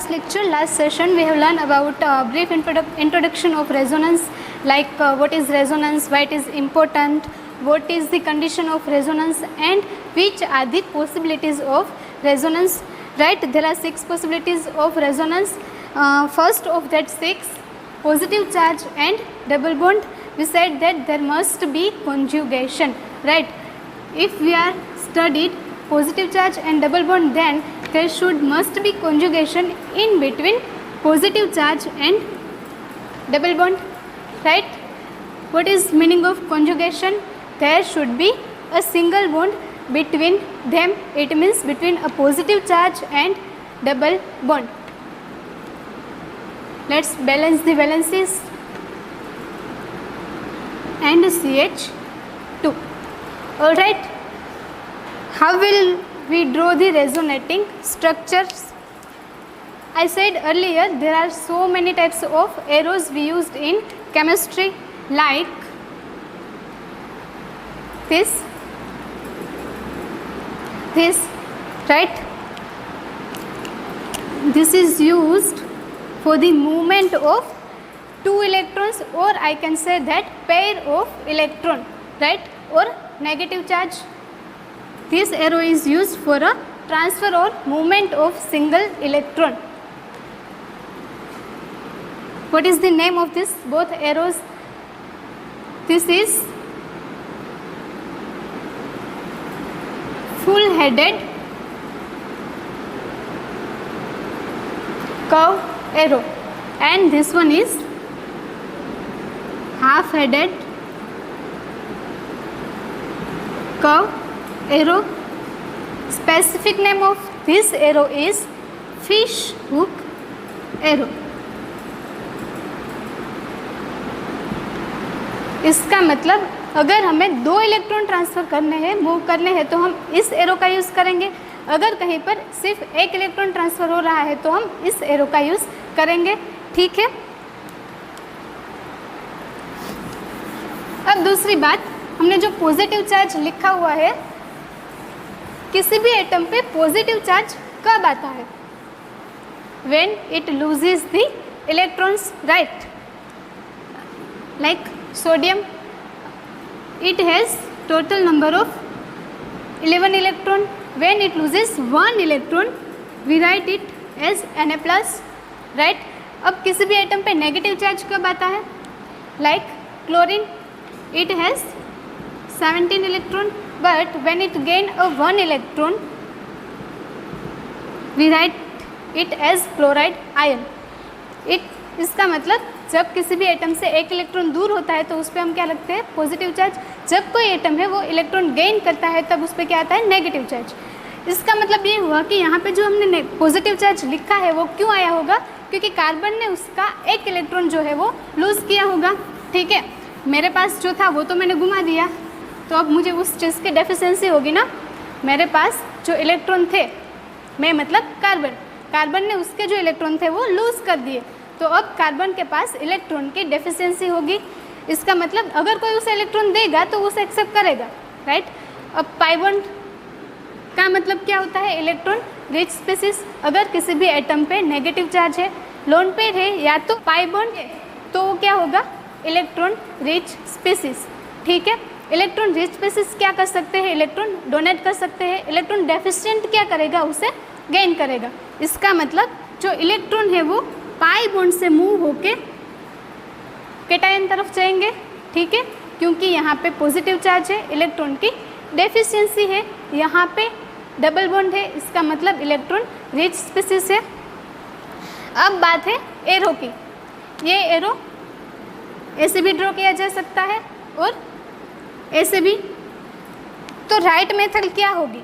last lecture, last session, we have learned about brief introduction of resonance, like what is resonance, why it is important, what is the condition of resonance, and which are the possibilities of resonance. Right? There are 6 possibilities of resonance. First of that 6, positive charge and double bond. We said that there must be conjugation. Right? If we are studied positive charge and double bond, then there must be conjugation in between positive charge and double bond. Right? What is meaning of conjugation? There should be a single bond between them. It means between a positive charge and double bond. Let's balance the valencies and CH2. Alright, how will we draw the resonating structures? I said earlier there are so many types of arrows we used in chemistry, like this, right? This is used for the movement of 2 electrons, or I can say that pair of electron, right? Or negative charge. This arrow is used for a transfer or movement of single electron. What is the name of this both arrows? This is full-headed curve arrow, and this one is half-headed curve arrow. Specific name of this arrow is fish hook arrow. इसका मतलब अगर हमें 2 electron transfer करने हैं, move करने हैं, तो हम इस एरो का यूज़ करेंगे. अगर कहीं पर सिर्फ 1 इलेक्ट्रॉन ट्रांसफ़र हो रहा है तो हम इस एरो का यूज़ करेंगे. ठीक है. अब दूसरी बात, हमने जो पॉजिटिव चार्ज लिखा हुआ है, किसी भी एटम पे पॉजिटिव चार्ज कब आता है? When it loses the electrons, right? Like sodium, it has total number of 11 electron. When it loses 1 electron, we write it as Na+, right? अब किसी भी एटम पे नेगेटिव चार्ज कब आता है? Like chlorine, it has 17 electron, but when it gain a 1 electron, we write it as chloride ion. इसका मतलब जब किसी भी एटम से 1 इलेक्ट्रॉन दूर होता है तो उस पर हम क्या लगते हैं? Positive charge. जब कोई एटम है वो इलेक्ट्रॉन गेन करता है तब उस पर क्या आता है? Negative charge. इसका मतलब ये हुआ कि यहाँ पे जो हमने पॉजिटिव चार्ज लिखा है वो क्यों आया होगा? क्योंकि कार्बन ने उसका 1 इलेक्ट्रॉन जो है वो लूज़ किया होगा. ठीक है. मेरे पास जो था वो तो मैंने घुमा दिया, तो अब मुझे उस चीज़ की डेफिशिएंसी होगी ना. मेरे पास जो इलेक्ट्रॉन थे, मैं मतलब कार्बन ने उसके जो इलेक्ट्रॉन थे वो लूज़ कर दिए, तो अब कार्बन के पास इलेक्ट्रॉन की डेफिशिएंसी होगी. इसका मतलब अगर कोई उसे इलेक्ट्रॉन देगा तो उसे एक्सेप्ट करेगा, राइट? अब पाई बॉन्ड का मतलब क्या होता है? Electron rich species. अगर किसी भी एटम पे नेगेटिव चार्ज है, लोन पेयर है या तो पाई बॉन्ड है, तो वो क्या होगा? Electron rich species. ठीक है. इलेक्ट्रॉन रिच स्पीसीज क्या कर सकते हैं? इलेक्ट्रॉन डोनेट कर सकते हैं. इलेक्ट्रॉन डेफिशिएंट क्या करेगा? उसे गेन करेगा. इसका मतलब जो इलेक्ट्रॉन है वो पाई बॉन्ड से मूव होके कैटायन तरफ जाएंगे. ठीक है. क्योंकि यहाँ पे पॉजिटिव चार्ज है, इलेक्ट्रॉन की डेफिशिएंसी है, यहाँ पे डबल बॉन्ड है, इसका मतलब इलेक्ट्रॉन रिच स्पीसीज है. अब बात है एरो की. ये एरो ऐसे भी ड्रॉ किया जा सकता है और ऐसे भी. तो राइट मेथड क्या होगी?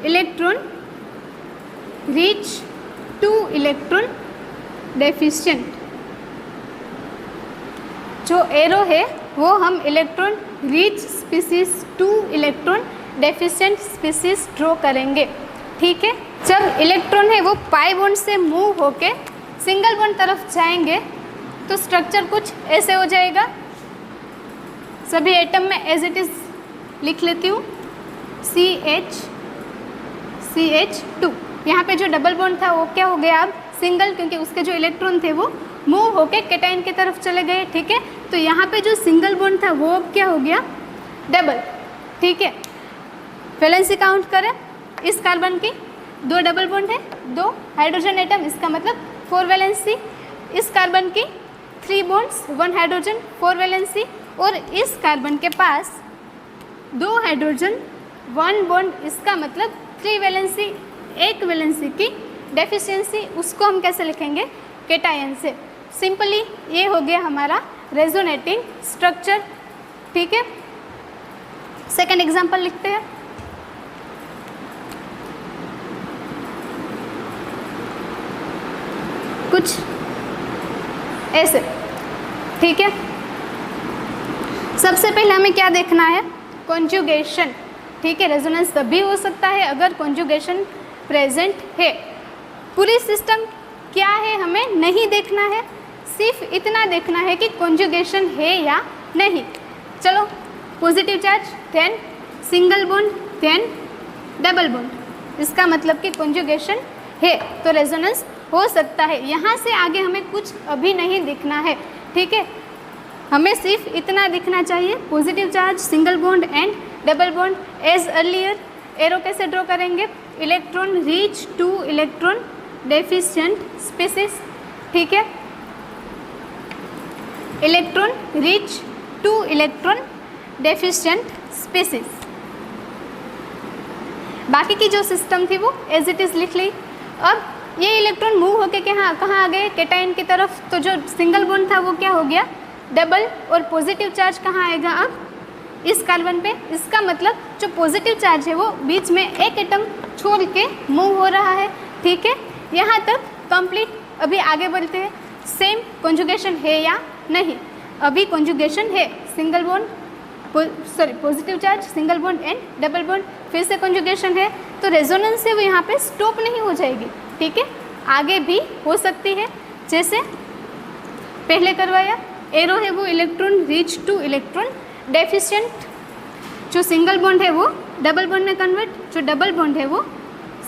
Electron rich 2 electron deficient. जो एरो है वो हम electron rich species 2 electron deficient species draw करेंगे. ठीक है. जब इलेक्ट्रॉन है वो पाई बॉन्ड से मूव होके सिंगल बॉन्ड तरफ जाएंगे तो स्ट्रक्चर कुछ ऐसे हो जाएगा. सभी एटम में एज इट इज़ लिख लेती हूँ, CH2. यहाँ पे जो डबल बॉन्ड था वो क्या हो गया अब सिंगल, क्योंकि उसके जो इलेक्ट्रॉन थे वो मूव होके कैटायन की तरफ चले गए। ठीक है, तो यहाँ पे जो सिंगल बॉन्ड था वो अब क्या हो गया डबल। ठीक है, वैलेंसी काउंट करें इस कार्बन की, 2 डबल बॉन्ड है, 2 हाइड्रोजन एटम, इसका मतलब 4 वैलेंसी। इस कार्बन की 3 बॉन्ड्स, 1 हाइड्रोजन, 4 वैलेंसी। और इस कार्बन के पास 2 हाइड्रोजन, 1 बॉन्ड, इसका मतलब 3 वैलेंसी। 1 वैलेंसी की डेफिशिएंसी, उसको हम कैसे लिखेंगे कैटायन से। सिंपली ये हो गया हमारा रेजोनेटिंग स्ट्रक्चर। ठीक है, सेकेंड एग्जांपल लिखते हैं। कुछ ऐसे। ठीक है, सबसे पहले हमें क्या देखना है कॉन्जुगेशन। ठीक है, रेजोनेंस तभी हो सकता है अगर कॉन्जुगेशन प्रेजेंट है। पूरी सिस्टम क्या है हमें नहीं देखना है, सिर्फ इतना देखना है कि कॉन्जुगेशन है या नहीं। चलो, positive charge, then single bond, then double bond, इसका मतलब कि कॉन्जुगेशन है तो रेजोनेंस हो सकता है। यहाँ से आगे हमें कुछ अभी नहीं दिखना है। ठीक है, हमें सिर्फ इतना दिखना चाहिए positive charge, single bond and double bond. As earlier arrow कैसे ड्रॉ करेंगे, electron rich to electron deficient species. ठीक है, electron rich to electron deficient species. बाकी की जो सिस्टम थी वो एज इट इज़ लिख ली। अब ये इलेक्ट्रॉन मूव होके कहाँ आ गए कैटायन की तरफ, तो जो सिंगल बॉन्ड था वो क्या हो गया डबल, और पॉजिटिव चार्ज कहाँ आएगा अब इस कार्बन पे। इसका मतलब जो पॉजिटिव चार्ज है वो बीच में एक एटम छोड़ के मूव हो रहा है। ठीक है, यहाँ तक कंप्लीट। अभी आगे बढ़ते हैं, सेम कॉन्जुगेशन है या नहीं। अभी कॉन्जुगेशन है, single bond positive charge, single bond and double bond, फिर से कॉन्जुगेशन है, तो रेजोनेंस से वो यहाँ पे स्टॉप नहीं हो जाएगी। ठीक है, आगे भी हो सकती है, जैसे पहले करवाया। एरो है वो electron rich to electron deficient, जो सिंगल बॉन्ड है वो डबल बॉन्ड में कन्वर्ट, जो डबल बॉन्ड है वो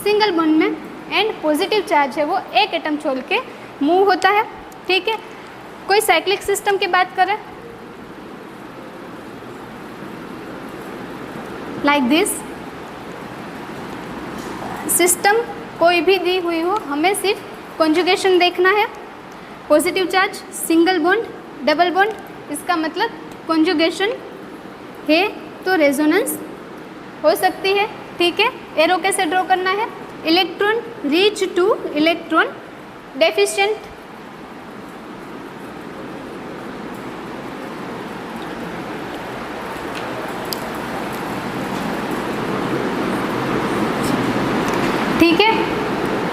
सिंगल बॉन्ड में, एंड पॉजिटिव चार्ज है वो एक एटम छोड़ के मूव होता है। ठीक है, कोई साइक्लिक सिस्टम की बात करें लाइक दिस सिस्टम, कोई भी दी हुई हो, हमें सिर्फ कॉन्जुगेशन देखना है। Positive charge, single bond, double bond, इसका मतलब कॉन्जुगेशन है तो रेजोनेंस हो सकती है। ठीक है, एरो कैसे ड्रॉ करना है, electron rich to electron deficient. ठीक है,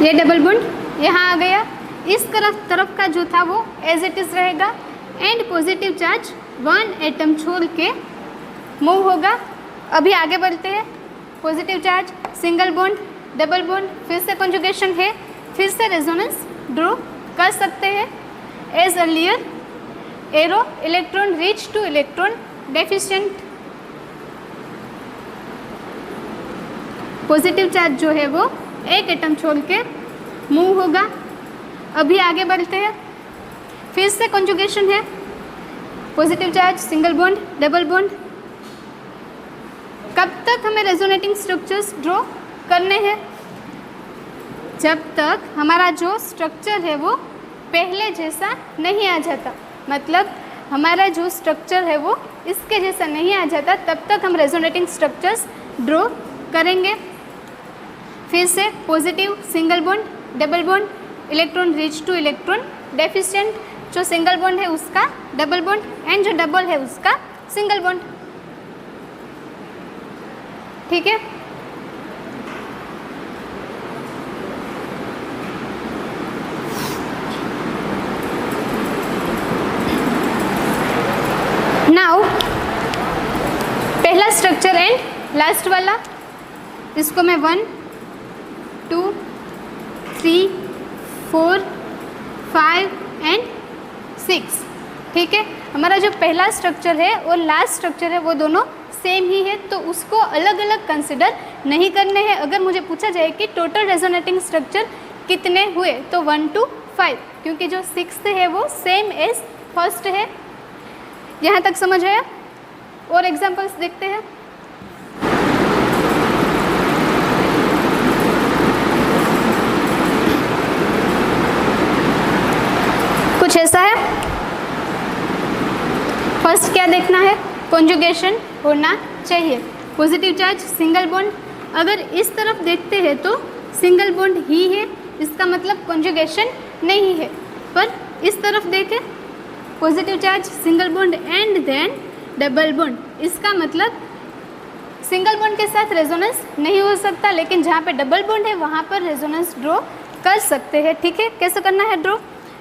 ये डबल बॉन्ड यहाँ आ गया, इस तरफ का जो था वो एज इट इज़ रहेगा, एंड पॉजिटिव चार्ज 1 एटम छोड़ के मूव होगा। अभी आगे बढ़ते हैं, positive charge, single bond, double bond, फिर से कॉन्जुगेशन है, फिर से रेजोनेंस ड्रॉ कर सकते हैं। As earlier arrow electron rich to electron deficient. Positive charge जो है वो एक एटम छोड़ के मूव होगा। अभी आगे बढ़ते हैं, फिर से कॉन्जुगेशन है, positive charge, single bond, double bond. कब तक हमें रेजोनेटिंग स्ट्रक्चर्स ड्रॉ करने हैं, जब तक हमारा जो स्ट्रक्चर है वो पहले जैसा नहीं आ जाता। मतलब हमारा जो स्ट्रक्चर है वो इसके जैसा नहीं आ जाता, तब तक हम रेजोनेटिंग स्ट्रक्चर्स ड्रॉ करेंगे। फिर से positive, single bond, double bond, electron rich to electron deficient, जो सिंगल बॉन्ड है उसका डबल बॉन्ड, एंड जो डबल है उसका सिंगल बॉन्ड। ठीक है, नाउ पहला स्ट्रक्चर एंड लास्ट वाला, इसको मैं 1 2 3 4 5 एंड 6। ठीक है, हमारा जो पहला स्ट्रक्चर है और लास्ट स्ट्रक्चर है वो दोनों सेम ही है तो उसको अलग अलग कंसिडर नहीं करने हैं। अगर मुझे पूछा जाए कि टोटल रेजोनेटिंग स्ट्रक्चर कितने हुए तो 1 to 5, क्योंकि जो 6th है वो सेम एज फर्स्ट है। यहाँ तक समझ आया? और एग्जांपल्स देखते हैं। कुछ ऐसा है। फर्स्ट क्या देखना है? कॉन्जुगेशन होना चाहिए। पॉजिटिव चार्ज सिंगल बॉन्ड, अगर इस तरफ देखते हैं तो सिंगल बॉन्ड ही है, इसका मतलब कॉन्जुगेशन नहीं है। पर इस तरफ देखें, positive charge single bond and then double bond, इसका मतलब सिंगल बॉन्ड के साथ रेजोनेंस नहीं हो सकता, लेकिन जहाँ पे डबल बॉन्ड है वहाँ पर रेजोनेंस ड्रॉ कर सकते हैं। ठीक है, कैसे करना है ड्रॉ?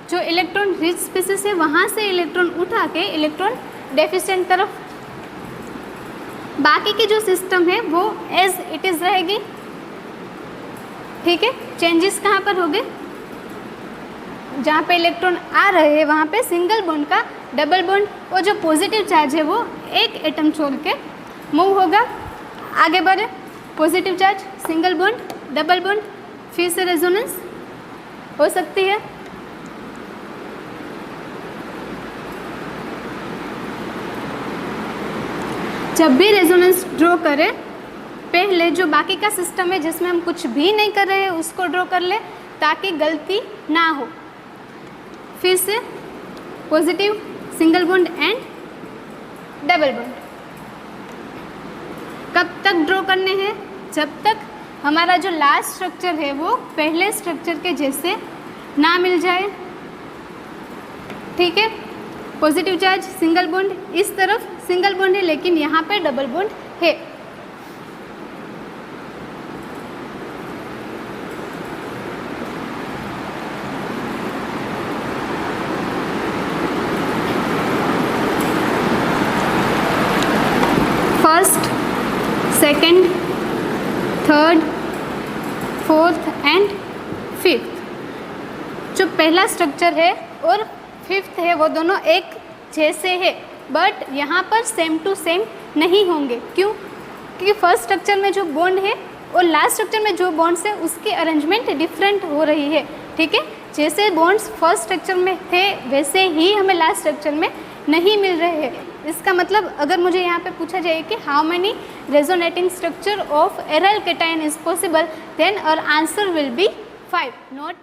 जो इलेक्ट्रॉन रिच स्पीसीज है वहाँ से इलेक्ट्रॉन उठा के इलेक्ट्रॉन डेफिशिएंट तरफ, बाकी की जो सिस्टम है वो एज इट इज़ रहेगी। ठीक है, चेंजेस कहाँ पर हो गए? जहाँ पे इलेक्ट्रॉन आ रहे हैं वहाँ पे सिंगल बॉन्ड का डबल बॉन्ड, और जो पॉजिटिव चार्ज है वो एक एटम छोड़ के मूव होगा, आगे बढ़े। Positive charge single bond double bond, फिर से रेजोनेंस हो सकती है। जब भी रेजोनेंस ड्रॉ करें, पहले जो बाकी का सिस्टम है जिसमें हम कुछ भी नहीं कर रहे हैं उसको ड्रॉ कर ले ताकि गलती ना हो। फिर से positive single bond and double bond कब तक ड्रॉ करने हैं? जब तक हमारा जो लास्ट स्ट्रक्चर है वो पहले स्ट्रक्चर के जैसे ना मिल जाए। ठीक है, पॉजिटिव चार्ज सिंगल बॉन्ड, इस तरफ सिंगल बॉन्ड है लेकिन यहाँ पे डबल बॉन्ड है। First, second, third, fourth and fifth, जो पहला स्ट्रक्चर है और फिफ्थ है वो दोनों एक जैसे है, बट यहाँ पर सेम टू सेम नहीं होंगे। क्यों? क्योंकि फर्स्ट स्ट्रक्चर में जो बॉन्ड है और लास्ट स्ट्रक्चर में जो बॉन्ड्स है उसकी अरेंजमेंट डिफरेंट हो रही है। ठीक है, जैसे बॉन्ड्स फर्स्ट स्ट्रक्चर में थे वैसे ही हमें लास्ट स्ट्रक्चर में नहीं मिल रहे हैं। इसका मतलब अगर मुझे यहाँ पे पूछा जाए कि how many resonating structure of aryl cation is possible, then our answer will be 5, not